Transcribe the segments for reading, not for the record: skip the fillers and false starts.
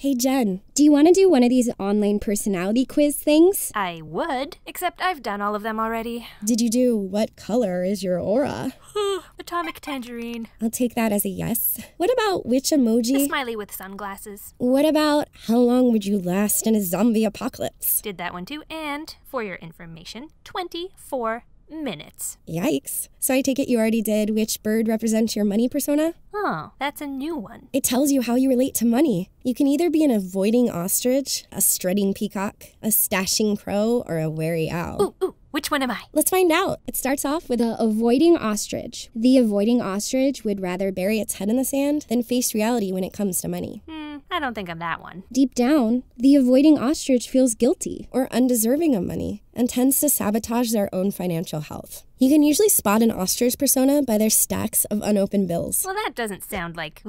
Hey Jen, do you want to do one of these online personality quiz things? I would, except I've done all of them already. Did you do what color is your aura? Atomic tangerine. I'll take that as a yes. What about which emoji? A smiley with sunglasses. What about how long would you last in a zombie apocalypse? Did that one too, and for your information, 24 minutes. Yikes. So I take it you already did which bird represents your money persona? Oh, that's a new one. It tells you how you relate to money. You can either be an avoiding ostrich, a strutting peacock, a stashing crow, or a wary owl. Ooh, which one am I? Let's find out. It starts off with a avoiding ostrich. The avoiding ostrich would rather bury its head in the sand than face reality when it comes to money. I don't think I'm that one. Deep down, the avoiding ostrich feels guilty or undeserving of money and tends to sabotage their own financial health. You can usually spot an ostrich persona by their stacks of unopened bills. Well, that doesn't sound like...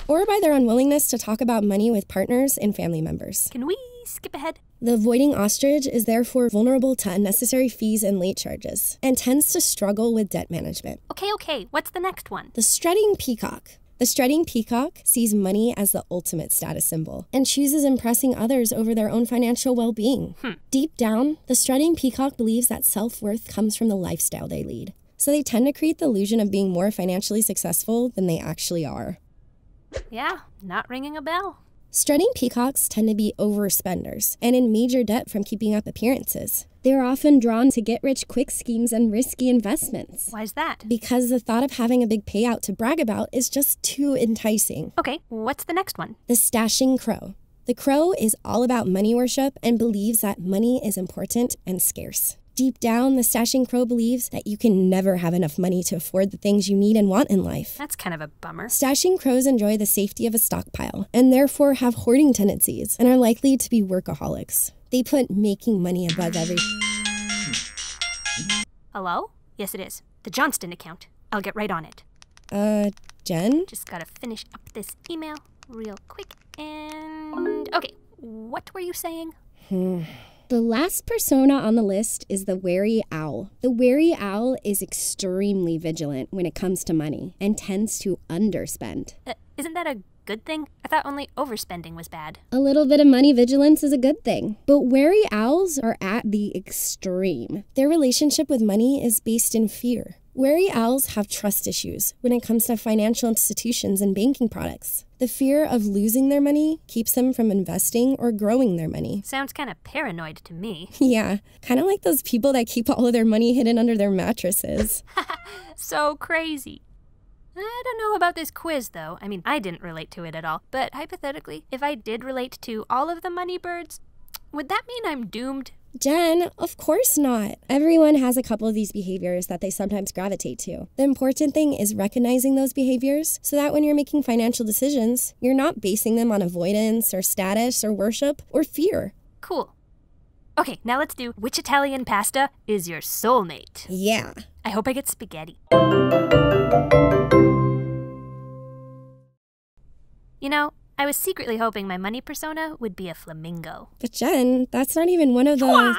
Or by their unwillingness to talk about money with partners and family members. Can we skip ahead? The avoiding ostrich is therefore vulnerable to unnecessary fees and late charges, and tends to struggle with debt management. Okay, what's the next one? The strutting peacock. The strutting peacock sees money as the ultimate status symbol and chooses impressing others over their own financial well-being. Deep down, the strutting peacock believes that self-worth comes from the lifestyle they lead. So they tend to create the illusion of being more financially successful than they actually are. Yeah, not ringing a bell. Strutting peacocks tend to be overspenders and in major debt from keeping up appearances. They are often drawn to get-rich-quick schemes and risky investments. Why's that? Because the thought of having a big payout to brag about is just too enticing. Okay, what's the next one? The stashing crow. The crow is all about money worship and believes that money is important and scarce. Deep down, the stashing crow believes that you can never have enough money to afford the things you need and want in life. That's kind of a bummer. Stashing crows enjoy the safety of a stockpile and therefore have hoarding tendencies and are likely to be workaholics. They put making money above everything. Hello? Yes, it is. The Johnston account. I'll get right on it. Jen? Just gotta finish up this email real quick and... Okay, what were you saying? The last persona on the list is the wary owl. The wary owl is extremely vigilant when it comes to money and tends to underspend. Isn't that a good thing? I thought only overspending was bad. A little bit of money vigilance is a good thing. But wary owls are at the extreme. Their relationship with money is based in fear. Wary owls have trust issues when it comes to financial institutions and banking products. The fear of losing their money keeps them from investing or growing their money. Sounds kind of paranoid to me. Yeah, kind of like those people that keep all of their money hidden under their mattresses. So crazy. I don't know about this quiz, though. I mean, I didn't relate to it at all. But hypothetically, if I did relate to all of the money birds, would that mean I'm doomed? Jen, of course not. Everyone has a couple of these behaviors that they sometimes gravitate to. The important thing is recognizing those behaviors so that when you're making financial decisions, you're not basing them on avoidance or status or worship or fear. Cool. Okay, now let's do which Italian pasta is your soulmate? Yeah. I hope I get spaghetti. You know, I was secretly hoping my money persona would be a flamingo. But Jen, that's not even one of the...